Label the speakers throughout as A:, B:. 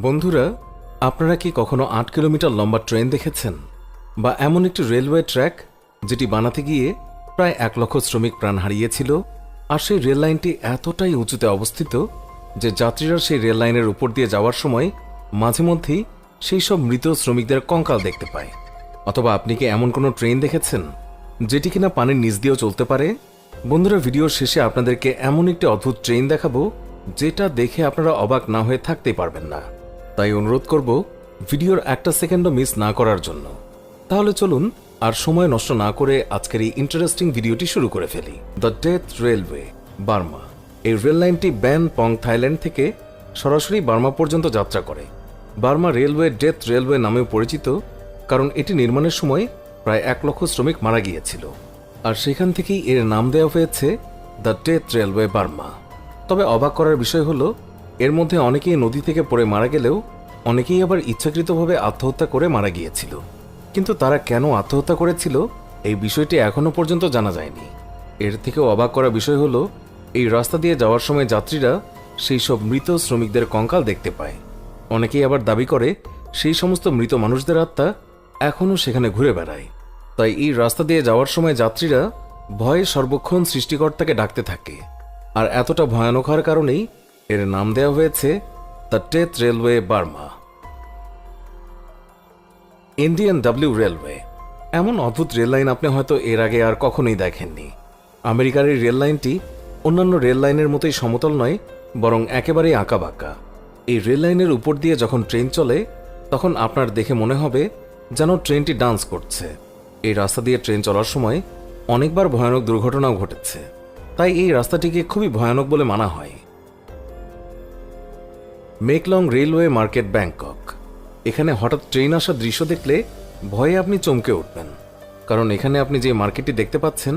A: বন্ধুরা, আপনারা কি কখনো ৮ কিলোমিটার লম্বা ট্রেন দেখেছেন? বা এমন একটি রেলওয়ে ট্র্যাক যেটি বানাতে গিয়ে প্রায় ১ লক্ষ শ্রমিক প্রাণ হারিয়েছিল, আর সেই রেল লাইনটি এতটাই উঁচুতে অবস্থিত যে যাত্রীরা সেই রেল লাইনের উপর দিয়ে যাওয়ার সময় মাঝে মধ্যেই সেই সব মৃত শ্রমিকদের কঙ্কাল দেখতে পায়। অথবা আপনি কি এমন কোনো ট্রেন দেখেছেন যেটি কিনা পানির নিচ দিয়েও চলতে পারে? বন্ধুরা, ভিডিওর শেষে আপনাদেরকে এমন একটি অদ্ভুত ট্রেন দেখাবো যেটা দেখে আপনারা অবাক না হয়ে থাকতেই পারবেন না। তাই অনুরোধ করব ভিডিওর একটা সেকেন্ডও মিস না করার জন্য। তাহলে চলুন আর সময় নষ্ট না করে আজকের এই ইন্টারেস্টিং ভিডিওটি শুরু করে ফেলি। The death railway, Burma. এই রেল লাইনটি ব্যান পং, থাইল্যান্ড থেকে সরাসরি বার্মা পর্যন্ত যাত্রা করে। বার্মা রেলওয়ে ডেথ রেলওয়ে নামেও পরিচিত, কারণ এটি নির্মাণের সময় প্রায় ১ লক্ষ শ্রমিক মারা গিয়েছিল, আর সেখান থেকেই এর নাম দেওয়া হয়েছে দ্য ডেথ রেলওয়ে বার্মা। তবে অবাক করার বিষয় হলো, এর মধ্যে অনেকেই নদী থেকে পড়ে মারা গেলেও অনেকেই আবার ইচ্ছাকৃতভাবে আত্মহত্যা করে মারা গিয়েছিল। কিন্তু তারা কেন আত্মহত্যা করেছিল এই বিষয়টি এখনও পর্যন্ত জানা যায়নি। এর থেকেও অবাক করা বিষয় হলো, এই রাস্তা দিয়ে যাওয়ার সময় যাত্রীরা সেই সব মৃত শ্রমিকদের কঙ্কাল দেখতে পায়। অনেকেই আবার দাবি করে সেই সমস্ত মৃত মানুষদের আত্মা এখনও সেখানে ঘুরে বেড়ায়। তাই এই রাস্তা দিয়ে যাওয়ার সময় যাত্রীরা ভয়ে সর্বক্ষণ সৃষ্টিকর্তাকে ডাকতে থাকে। আর এতটা ভয়ানক হওয়ার কারণেই এর নাম দেওয়া হয়েছে the death railway Burma. Indian W railway, এমন অদ্ভুত রেল লাইন আপনি হয়তো এর আগে আর কখনোই দেখেননি। আমেরিকার এই রেল লাইনটি অন্যান্য রেল লাইনের মতোই সমতল নয়, বরং একেবারেই আঁকাবাঁকা। এই রেল লাইনের উপর দিয়ে যখন ট্রেন চলে তখন আপনার দেখে মনে হবে যেন ট্রেনটি ডান্স করছে। এই রাস্তা দিয়ে ট্রেন চলার সময় অনেকবার ভয়ানক দুর্ঘটনাও ঘটেছে, তাই এই রাস্তাটিকে খুবই ভয়ানক বলে মানা হয়। মেকলং রেলওয়ে মার্কেট, ব্যাংকক। এখানে হঠাৎ ট্রেন আসার দৃশ্য দেখলে ভয়ে আপনি চমকে উঠবেন, কারণ এখানে আপনি যে মার্কেটটি দেখতে পাচ্ছেন,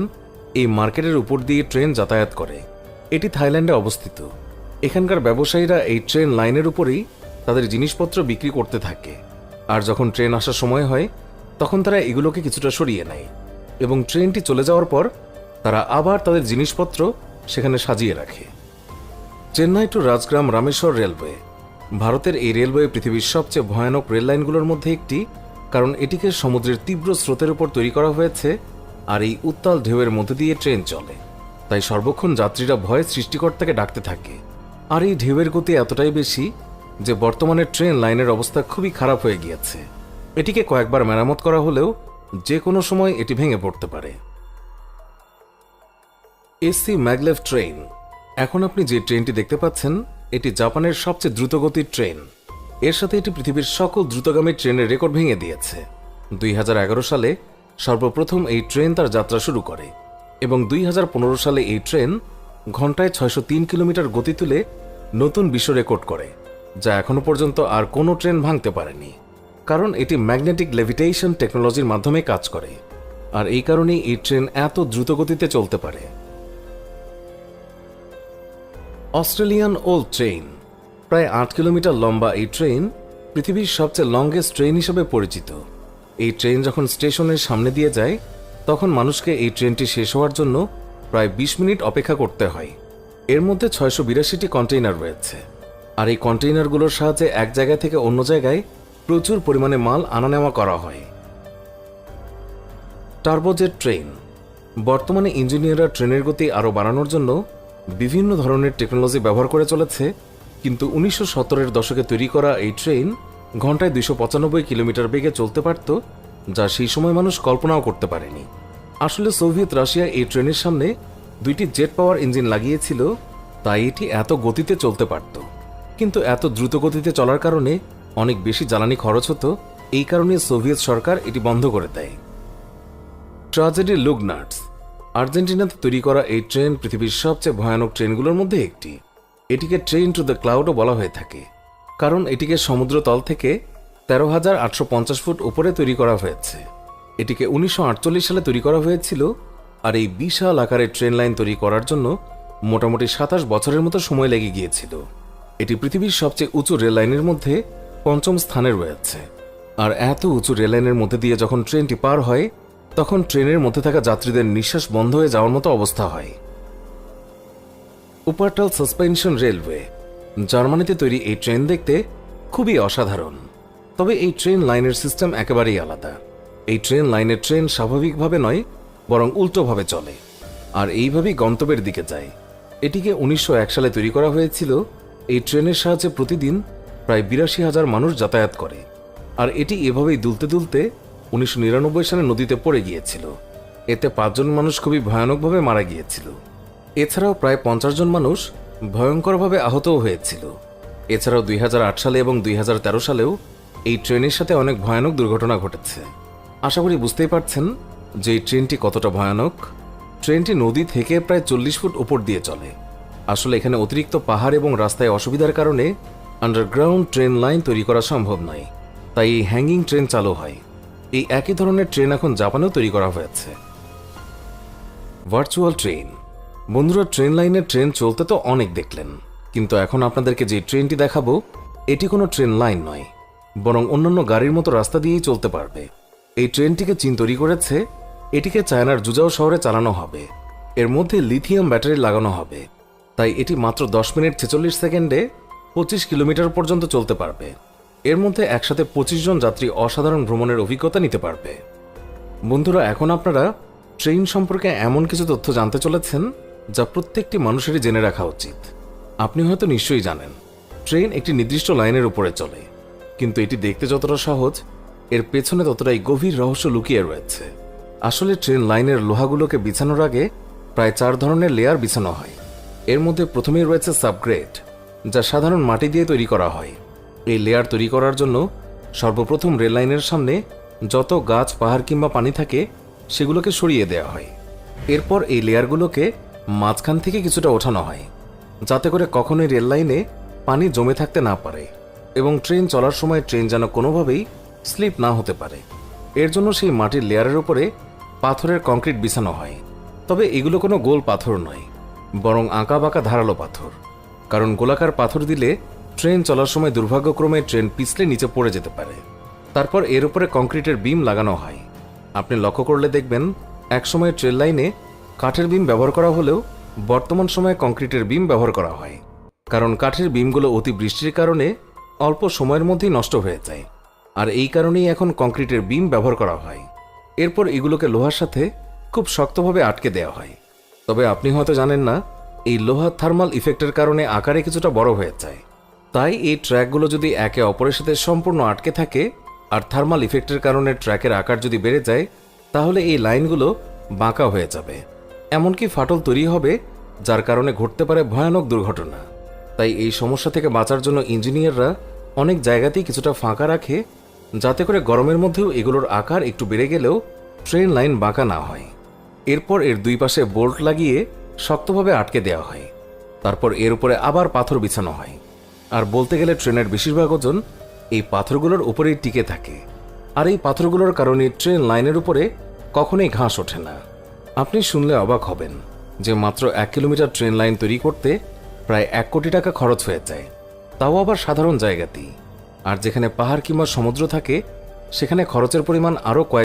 A: এই মার্কেটের উপর দিয়ে ট্রেন যাতায়াত করে। এটি থাইল্যান্ডে অবস্থিত। এখানকার ব্যবসায়ীরা এই ট্রেন লাইনের উপরেই তাদের জিনিসপত্র বিক্রি করতে থাকে, আর যখন ট্রেন আসার সময় হয় তখন তারা এগুলোকে কিছুটা সরিয়ে নেয়, এবং ট্রেনটি চলে যাওয়ার পর তারা আবার তাদের জিনিসপত্র সেখানে সাজিয়ে রাখে। Chennai to Rajgram Rameswar railway. ভারতের এই রেলওয়ে পৃথিবীর সবচেয়ে ভয়ানক রেল লাইনগুলোর মধ্যে একটি, কারণ এটিকে সমুদ্রের তীব্র স্রোতের উপর তৈরি করা হয়েছে, আর এই উত্তাল ঢেউয়ের মধ্যে দিয়ে ট্রেন চলে। তাই সর্বক্ষণ যাত্রীরা ভয়ে সৃষ্টিকর্তাকে ডাকতে থাকে। আর এই ঢেউয়ের গতি এতটাই বেশি যে বর্তমানে ট্রেন লাইনের অবস্থা খুবই খারাপ হয়ে গিয়েছে। এটিকে কয়েকবার মেরামত করা হলেও যে কোনো সময় এটি ভেঙে পড়তে পারে। AC maglev train. এখন আপনি যে ট্রেনটি দেখতে পাচ্ছেন, এটি জাপানের সবচেয়ে দ্রুতগতির ট্রেন। এর সাথে এটি পৃথিবীর সকল দ্রুতগামী ট্রেনের রেকর্ড ভেঙে দিয়েছে। ২০১১ সালে সর্বপ্রথম এই ট্রেন তার যাত্রা শুরু করে, এবং ২০১৫ সালে এই ট্রেন ঘন্টায় ৬০৩ কিলোমিটার গতি তুলে নতুন বিশ্ব রেকর্ড করে, যা এখনো পর্যন্ত আর কোনো ট্রেন ভাঙতে পারেনি, কারণ এটি ম্যাগনেটিক লেভিটেশন টেকনোলজির মাধ্যমে কাজ করে। আর এই কারণেই এই ট্রেন এত দ্রুত গতিতে চলতে পারে। Australian old train. প্রায় ৮ কিলোমিটার লম্বা এই ট্রেন পৃথিবীর সবচেয়ে লংগেস্ট ট্রেন হিসেবে পরিচিত। এই ট্রেন যখন স্টেশনের সামনে দিয়ে যায় তখন মানুষকে এই ট্রেনটি শেষ হওয়ার জন্য প্রায় ২০ মিনিট অপেক্ষা করতে হয়। এর মধ্যে ৬৮২টি কন্টেইনার রয়েছে, আর এই কন্টেইনারগুলোর সাহায্যে এক জায়গা থেকে অন্য জায়গায় প্রচুর পরিমাণে মাল আনা নেওয়া করা হয়। Turbojet train. বর্তমানে ইঞ্জিনিয়াররা ট্রেনের গতি আরও বাড়ানোর জন্য বিভিন্ন ধরনের টেকনোলজি ব্যবহার করে চলেছে, কিন্তু ১৯৭০-এর দশকে তৈরি করা এই ট্রেন ঘন্টায় ২৯৫ কিলোমিটার বেগে চলতে পারত, যা সেই সময় মানুষ কল্পনাও করতে পারেনি। আসলে সোভিয়েত রাশিয়া এই ট্রেনের সামনে ২টি জেট পাওয়ার ইঞ্জিন লাগিয়েছিল, তাই এটি এত গতিতে চলতে পারত। কিন্তু এত দ্রুত গতিতে চলার কারণে অনেক বেশি জ্বালানি খরচ হতো, এই কারণে সোভিয়েত সরকার এটি বন্ধ করে দেয়। ট্র্যাজেডি লুগনার্টস। আর্জেন্টিনাতে তৈরি করা এই ট্রেন পৃথিবীর সবচেয়ে ভয়ানক ট্রেনগুলোর মধ্যে একটি। এটিকে ট্রেন টু দ্য ক্লাউডও বলা হয়ে থাকে, কারণ এটিকে সমুদ্রতল থেকে ১৩,৮৫০ ফুট উপরে তৈরি করা হয়েছে। এটিকে ১৯৪৮ সালে তৈরি করা হয়েছিল, আর এই বিশাল আকারের ট্রেন লাইন তৈরি করার জন্য মোটামুটি ২৭ বছরের মতো সময় লেগে গিয়েছিল। এটি পৃথিবীর সবচেয়ে উঁচু রেল লাইনের মধ্যে ৫ম স্থানে রয়েছে। আর এত উঁচু রেল লাইনের মধ্যে দিয়ে যখন ট্রেনটি পার হয় তখন ট্রেনের মধ্যে থাকা যাত্রীদের নিঃশ্বাস বন্ধ হয়ে যাওয়ার মতো অবস্থা হয়। উপারটাল সাসপেনশন রেলওয়ে। জার্মানিতে তৈরি এই ট্রেন দেখতে খুবই অসাধারণ। তবে এই ট্রেন লাইনের সিস্টেম একেবারেই আলাদা। এই ট্রেন লাইনের ট্রেন স্বাভাবিকভাবে নয়, বরং উল্টোভাবে চলে, আর এইভাবেই গন্তব্যের দিকে যায়। এটিকে 1901 সালে তৈরি করা হয়েছিল। এই ট্রেনের সাহায্যে প্রতিদিন প্রায় 82,000 মানুষ যাতায়াত করে, আর এটি এভাবেই দুলতে দুলতে 1999 সালে নদীতে পড়ে গিয়েছিল। এতে 5 জন মানুষ খুবই ভয়ানকভাবে মারা গিয়েছিল। এছাড়াও প্রায় 50 জন মানুষ ভয়ঙ্করভাবে আহতও হয়েছিল। এছাড়াও 2008 সালে এবং 2013 সালেও এই ট্রেনের সাথে অনেক ভয়ানক দুর্ঘটনা ঘটেছে। আশা করি বুঝতেই পারছেন যে এই ট্রেনটি কতটা ভয়ানক। ট্রেনটি নদী থেকে প্রায় 40 ফুট উপর দিয়ে চলে। আসলে এখানে অতিরিক্ত পাহাড় এবং রাস্তায় অসুবিধার কারণে আন্ডারগ্রাউন্ড ট্রেন লাইন তৈরি করা সম্ভব নয়, তাই এই হ্যাঙ্গিং ট্রেন চালু হয়। এই একই ধরনের ট্রেন এখন জাপানেও তৈরি করা হয়েছে। Virtual train. বন্ধুরা, ট্রেন লাইনের ট্রেন চলতে তো অনেক দেখলেন, কিন্তু এখন আপনাদেরকে যে ট্রেনটি দেখাবো এটি কোনো ট্রেন লাইন নয়, বরং অন্যান্য গাড়ির মতো রাস্তা দিয়েই চলতে পারবে। এই ট্রেনটিকে চীন তৈরি করেছে। এটিকে চায়নার জুজাও শহরে চালানো হবে। এর মধ্যে লিথিয়াম ব্যাটারি লাগানো হবে, তাই এটি মাত্র 10 মিনিট 46 সেকেন্ডে 25 কিলোমিটার পর্যন্ত চলতে পারবে। এর মধ্যে একসাথে 25 জন যাত্রী অসাধারণ ভ্রমণের অভিজ্ঞতা নিতে পারবে। বন্ধুরা, এখন আপনারা ট্রেন সম্পর্কে এমন কিছু তথ্য জানতে চলেছেন যা প্রত্যেকটি মানুষেরই জেনে রাখা উচিত। আপনি হয়তো নিশ্চয়ই জানেন, ট্রেন একটি নির্দিষ্ট লাইনের উপরে চলে, কিন্তু এটি দেখতে যতটা সহজ, এর পেছনে ততটাই গভীর রহস্য লুকিয়ে রয়েছে। আসলে ট্রেন লাইনের লোহাগুলোকে বিছানোর আগে প্রায় 4 ধরনের লেয়ার বিছানো হয়। এর মধ্যে প্রথমেই রয়েছে সাবগ্রেড, যা সাধারণ মাটি দিয়ে তৈরি করা হয়। এই লেয়ার তৈরি করার জন্য সর্বপ্রথম রেল লাইনের সামনে যত গাছ, পাহাড় কিংবা পানি থাকে সেগুলোকে সরিয়ে দেওয়া হয়। এরপর এই লেয়ারগুলোকে মাঝখান থেকে কিছুটা ওঠানো হয়, যাতে করে কখনোই রেল লাইনে পানি জমে থাকতে না পারে এবং ট্রেন চলার সময় ট্রেন যেন কোনোভাবেই স্লিপ না হতে পারে। এর জন্য সেই মাটির লেয়ারের উপরে পাথরের কংক্রিট বিছানো হয়। তবে এগুলো কোনো গোল পাথর নয়, বরং আঁকা বাঁকা ধারালো পাথর, কারণ গোলাকার পাথর দিলে ট্রেন চলার সময় দুর্ভাগ্যক্রমে ট্রেন পিছলে নিচে পড়ে যেতে পারে। তারপর এর উপরে কংক্রিটের বিম লাগানো হয়। আপনি লক্ষ্য করলে দেখবেন, একসময় ট্রেন লাইনে কাঠের বিম ব্যবহার করা হলেও বর্তমান সময়ে কংক্রিটের বিম ব্যবহার করা হয়, কারণ কাঠের বিমগুলো অতি বৃষ্টির কারণে অল্প সময়ের মধ্যেই নষ্ট হয়ে যায়, আর এই কারণেই এখন কংক্রিটের বিম ব্যবহার করা হয়। এরপর এগুলোকে লোহার সাথে খুব শক্তভাবে আটকে দেওয়া হয়। তবে আপনি হয়তো জানেন না, এই লোহা থার্মাল ইফেক্টের কারণে আকারে কিছুটা বড় হয়ে যায়। তাই এই ট্র্যাকগুলো যদি একে অপরের সাথে সম্পূর্ণ আটকে থাকে আর থার্মাল ইফেক্টের কারণে ট্র্যাকের আকার যদি বেড়ে যায়, তাহলে এই লাইনগুলো বাঁকা হয়ে যাবে, এমনকি ফাটল তৈরি হবে, যার কারণে ঘটতে পারে ভয়ানক দুর্ঘটনা। তাই এই সমস্যা থেকে বাঁচার জন্য ইঞ্জিনিয়াররা অনেক জায়গাতেই কিছুটা ফাঁকা রাখে, যাতে করে গরমের মধ্যেও এগুলোর আকার একটু বেড়ে গেলেও ট্রেন লাইন বাঁকা না হয়। এরপর এর দুই পাশে বোল্ট লাগিয়ে শক্তভাবে আটকে দেওয়া হয়। তারপর এর উপরে আবার পাথর বিছানো হয়। আর বলতে গেলে ট্রেনের বেশিরভাগ ওজন এই পাথরগুলোর উপরেই টিকে থাকে, আর এই পাথরগুলোর কারণে ট্রেন লাইনের উপরে কখনোই ঘাস ওঠে না। আপনি শুনলে অবাক হবেন যে মাত্র 1 কিলোমিটার ট্রেন লাইন তৈরি করতে প্রায় 1 কোটি টাকা খরচ হয়ে যায়, তাও আবার সাধারণ জায়গাতেই। আর যেখানে পাহাড় কিংবা সমুদ্র থাকে সেখানে খরচের পরিমাণ আরও কয়েক